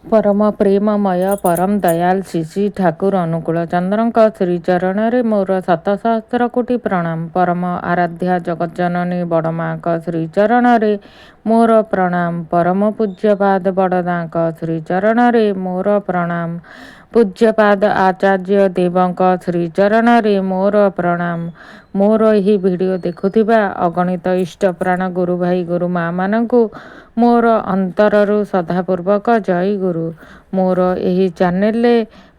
परम प्रेममय परम दयाल श्री ठाकुर अनुकूल चंद्रଙ୍କ श्रीचरणରେ ମୋର 7,000 କୋଟି ପ୍ରଣାମ। परम आराध्या जगज्जननी बड़माଙ୍କ श्रीचरणରେ ମୋର प्रणाम। परम पूज्यपाद बड़दाଙ୍କ श्रीचरणରେ ମୋର प्रणाम। पूज्यपाद आचार्य देवଙ୍କ श्रीचरणରେ ମୋର प्रणाम। ମୋର ଏହି ଭିଡ଼ିଓ ଦେଖୁଥିବା ଅଗଣିତ ଇଷ୍ଟପ୍ରାଣ ଗୁରୁ ଭାଇ ଗୁରୁ ମା' ମାନଙ୍କୁ ମୋର ଅନ୍ତରରୁ ସଦାପୂର୍ବକ ଜୟ ଗୁରୁ। ମୋର ଏହି ଚ୍ୟାନେଲରେ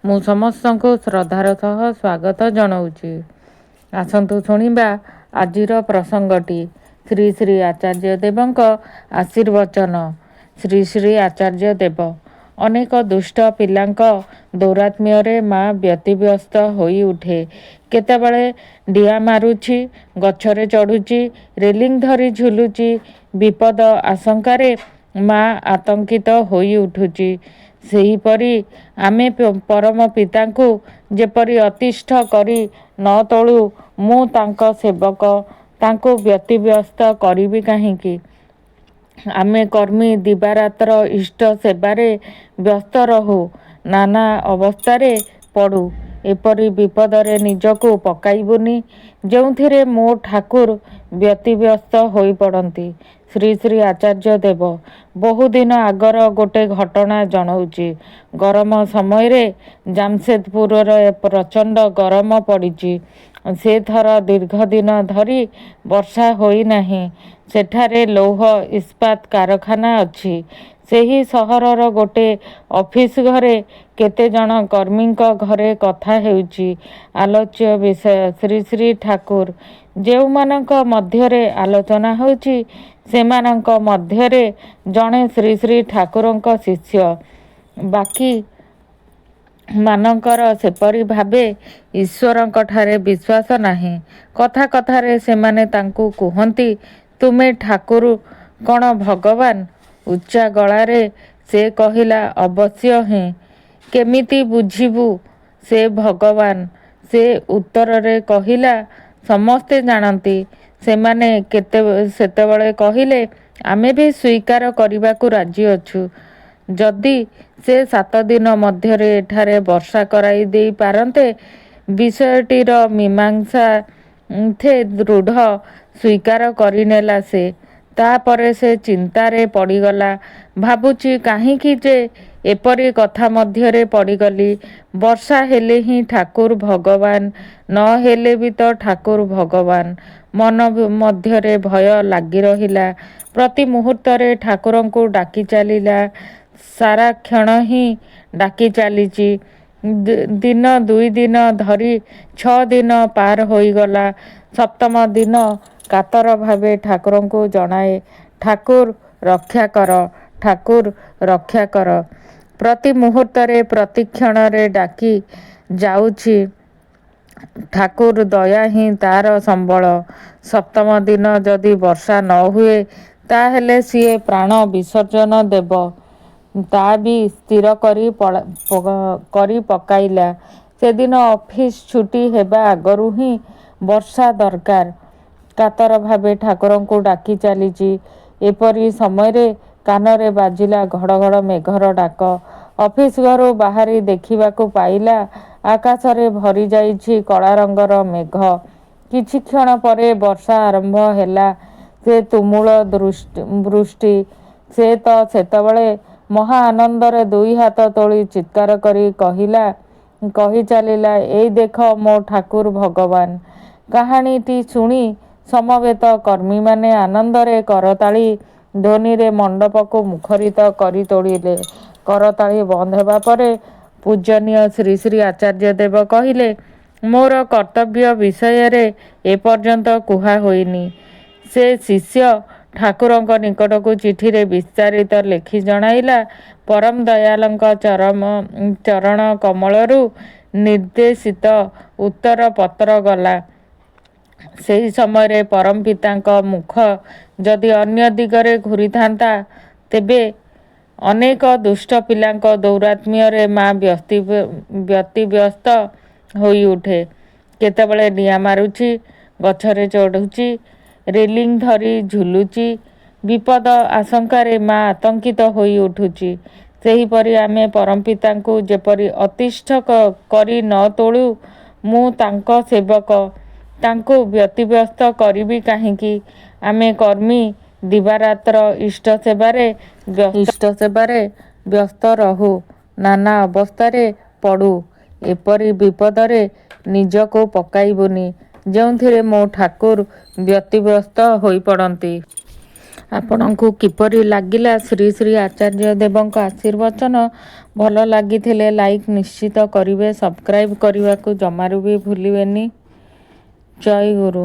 ମୁଁ ସମସ୍ତଙ୍କୁ ଶ୍ରଦ୍ଧାର ସହ ସ୍ୱାଗତ ଜଣାଉଛି। ଆସନ୍ତୁ ଶୁଣିବା ଆଜିର ପ୍ରସଙ୍ଗଟି। ଶ୍ରୀ ଶ୍ରୀ ଆଚାର୍ଯ୍ୟ ଦେବଙ୍କ ଆଶୀର୍ବଚନ। ଶ୍ରୀ ଶ୍ରୀ ଆଚାର୍ଯ୍ୟ ଦେବ ଅନେକ ଦୁଷ୍ଟ ପିଲାଙ୍କ ଦୌରାତ୍ମ୍ୟରେ ମା ବ୍ୟତିବ୍ୟସ୍ତ ହୋଇ ଉଠେ। କେତେବେଳେ ଡିଆଁ ମାରୁଛି, ଗଛରେ ଚଢ଼ୁଛି, ରେଲିଂ ଧରି ଝୁଲୁଛି। ବିପଦ ଆଶଙ୍କାରେ ମା ଆତଙ୍କିତ ହୋଇ ଉଠୁଛି। ସେହିପରି ଆମେ ପରମ ପିତାଙ୍କୁ ଯେପରି ଅତିଷ୍ଠ କରି ନ ତୋଳୁ, ମୁଁ ତାଙ୍କ ସେବକ, ତାଙ୍କୁ ବ୍ୟତିବ୍ୟସ୍ତ କରିବି କାହିଁକି? ଆମେ କର୍ମୀ ଦିବାରାତ୍ର ଇଷ୍ଟ ସେବାରେ ବ୍ୟସ୍ତ ରହୁ, ନାନା ଅବସ୍ଥାରେ ପଡ଼ୁ। ଏପରି ବିପଦରେ ନିଜକୁ ପକାଇବୁନି ଯେଉଁଥିରେ ମୋ ଠାକୁର ବ୍ୟତିବ୍ୟସ୍ତ ହୋଇପଡ଼ନ୍ତି। ଶ୍ରୀ ଶ୍ରୀ ଆଚାର୍ଯ୍ୟ ଦେବ ବହୁଦିନ ଆଗର ଗୋଟେ ଘଟଣା ଜଣାଉଛି। ଗରମ ସମୟରେ ଜାମସେଦପୁରରେ ପ୍ରଚଣ୍ଡ ଗରମ ପଡ଼ିଛି। ସେଥର ଦୀର୍ଘଦିନ ଧରି ବର୍ଷା ହୋଇନାହିଁ। ସେଠାରେ ଲୌହ ଇସ୍ପାତ କାରଖାନା ଅଛି। ସେହି ସହରର ଗୋଟେ ଅଫିସ ଘରେ କେତେଜଣ କର୍ମୀଙ୍କ ଘରେ କଥା ହେଉଛି ଆଲୋଚ୍ୟ ବିଷୟ ଶ୍ରୀ ଶ୍ରୀ ଠାକୁର। ଯେଉଁମାନଙ୍କ ମଧ୍ୟରେ ଆଲୋଚନା ହେଉଛି ସେମାନଙ୍କ ମଧ୍ୟରେ ଜଣେ ଶ୍ରୀ ଶ୍ରୀ ଠାକୁରଙ୍କ ଶିଷ୍ୟ। ବାକି ମାନଙ୍କର ସେପରି ଭାବେ ଈଶ୍ୱରଙ୍କଠାରେ ବିଶ୍ୱାସ ନାହିଁ। କଥା କଥାରେ ସେମାନେ ତାଙ୍କୁ କୁହନ୍ତି, ତୁମେ ଠାକୁର କ'ଣ ଭଗବାନ? ଉଚ୍ଚା ଗଳାରେ ସେ କହିଲା, ଅବଶ୍ୟ ହିଁ। କେମିତି ବୁଝିବୁ ସେ ଭଗବାନ? ସେ ଉତ୍ତରରେ କହିଲା, ସମସ୍ତେ ଜାଣନ୍ତି। ସେମାନେ ସେତେବେଳେ କହିଲେ, ଆମେ ବି ସ୍ୱୀକାର କରିବାକୁ ରାଜି ଅଛୁ। ଯଦି ସେ 7 ଦିନ ମଧ୍ୟରେ ଏଠାରେ ବର୍ଷା କରାଇ ଦେଇ ପାରନ୍ତେ। ବିଷୟଟିର ମୀମାଂସା ଦୃଢ଼ ସ୍ୱୀକାର କରିନେଲା ସେ। ତାପରେ ସେ ଚିନ୍ତାରେ ପଡ଼ିଗଲା। ଭାବୁଛି କାହିଁକି ଯେ ଏପରି କଥା ମଧ୍ୟରେ ପଡ଼ିଗଲି। ବର୍ଷା ହେଲେ ହିଁ ଠାକୁର ଭଗବାନ, ନ ହେଲେ ବି ତ ଠାକୁର ଭଗବାନ। ମନ ମଧ୍ୟରେ ଭୟ ଲାଗି ରହିଲା। ପ୍ରତି ମୁହୂର୍ତ୍ତରେ ଠାକୁରଙ୍କୁ ଡାକି ଚାଲିଲା। ସାରା କ୍ଷଣ ହିଁ ଡାକି ଚାଲିଛି। ଦିନ 2 ଦିନ ଧରି 6 ଦିନ ପାର ହୋଇଗଲା। 7ମ ଦିନ କାତର ଭାବେ ଠାକୁରଙ୍କୁ ଜଣାଏ, ଠାକୁର ରକ୍ଷା କର, ଠାକୁର ରକ୍ଷା କର। ପ୍ରତି ମୁହୂର୍ତ୍ତରେ ପ୍ରତି କ୍ଷଣରେ ଡାକି ଯାଉଛି। ଠାକୁର ଦୟା ହିଁ ତାର ସମ୍ବଳ। 7ମ ଦିନ ଯଦି ବର୍ଷା ନ ହୁଏ ତାହେଲେ ସିଏ ପ୍ରାଣ ବିସର୍ଜନ ଦେବ। ତା ବି ସ୍ଥିର କରି ପକାଇଲା। ସେଦିନ ଅଫିସ ଛୁଟି ହେବା ଆଗରୁ ହିଁ ବର୍ଷା ଦରକାର। କାତର ଭାବେ ଠାକୁରଙ୍କୁ ଡାକି ଚାଲିଛି। ଏପରି ସମୟରେ କାନରେ ବାଜିଲା ଘଡ଼ଘଡ଼ ମେଘର ଡାକ। ଅଫିସ ଘରୁ ବାହାରି ଦେଖିବାକୁ ପାଇଲା, ଆକାଶରେ ଭରି ଯାଇଛି କଳା ରଙ୍ଗର ମେଘ। କିଛି କ୍ଷଣ ପରେ ବର୍ଷା ଆରମ୍ଭ ହେଲା। ସେ ତୁମୁଳ ବୃଷ୍ଟି। ସେ ତ ସେତେବେଳେ ମହା ଆନନ୍ଦରେ 2 ହାତ ତୋଳି ଚିତ୍କାର କରି କହି ଚାଲିଲା, ଏଇ ଦେଖ ମୋ ଠାକୁର ଭଗବାନ। କାହାଣୀଟି ଶୁଣି ସମବେତ କର୍ମୀମାନେ ଆନନ୍ଦରେ କରତାଳି ଧ୍ୱନିରେ ମଣ୍ଡପକୁ ମୁଖରିତ କରି ତୋଳିଲେ। କରତାଳି ବନ୍ଦ ହେବା ପରେ ପୂଜନୀୟ ଶ୍ରୀ ଶ୍ରୀ ଆଚାର୍ଯ୍ୟ ଦେବ କହିଲେ, ମୋର କର୍ତ୍ତବ୍ୟ ବିଷୟରେ ଏପର୍ଯ୍ୟନ୍ତ କୁହା ହୋଇନି। ସେ ଶିଷ୍ୟ ଠାକୁରଙ୍କ ନିକଟକୁ ଚିଠିରେ ବିସ୍ତାରିତ ଲେଖି ଜଣାଇଲା, ପରମ ଦୟାଳଙ୍କ ଚରଣ କମଳରୁ ନିର୍ଦ୍ଦେଶିତ ଉତ୍ତର ପତ୍ର ଗଲା। ସେହି ସମୟରେ ପରମ ପିତାଙ୍କ ମୁଖ ଯଦି ଅନ୍ୟ ଦିଗରେ ଘୂରିଥାନ୍ତା, ତେବେ ଅନେକ ଦୁଷ୍ଟ ପିଲାଙ୍କ ଦୌରାତ୍ମ୍ୟରେ ମା ବ୍ୟତିବ୍ୟସ୍ତ ହୋଇ ଉଠେ। କେତେବେଳେ ଡିଆଁ ମାରୁଛି, ଗଛରେ ଚଢ଼ୁଛି, ରେଲିଂ ଧରି ଝୁଲୁଛି। ବିପଦ ଆଶଙ୍କାରେ ମା ଆତଙ୍କିତ ହୋଇ ଉଠୁଛି। ସେହିପରି ଆମେ ପରମପିତାଙ୍କୁ ଯେପରି ଅତିଷ୍ଠ କରି ନ ତୋଳୁ, ମୁଁ ତାଙ୍କ ସେବକ, ତାଙ୍କୁ ବ୍ୟତିବ୍ୟସ୍ତ କରିବି କାହିଁକି? ଆମେ କର୍ମୀ ଦିବାରାତ୍ର ଇଷ୍ଟ ସେବାରେ ବ୍ୟସ୍ତ ରହୁ, ନାନା ଅବସ୍ଥାରେ ପଡ଼ୁ। ଏପରି ବିପଦରେ ନିଜକୁ ପକାଇବୁନି, ଯେଉଁଥିରେ ମୋ ଠାକୁର ବ୍ୟତିବ୍ୟସ୍ତ ହୋଇପଡ଼ନ୍ତି। ଆପଣଙ୍କୁ କିପରି ଲାଗିଲା ଶ୍ରୀ ଶ୍ରୀ ଆଚାର୍ଯ୍ୟ ଦେବଙ୍କ ଆଶୀର୍ବଚନ? ଭଲ ଲାଗିଥିଲେ ଲାଇକ୍ ନିଶ୍ଚିତ କରିବେ, ସବସ୍କ୍ରାଇବ୍ କରିବାକୁ ଜମାରୁ ବି ଭୁଲିବେନି। ଜୟ ଗୁରୁ।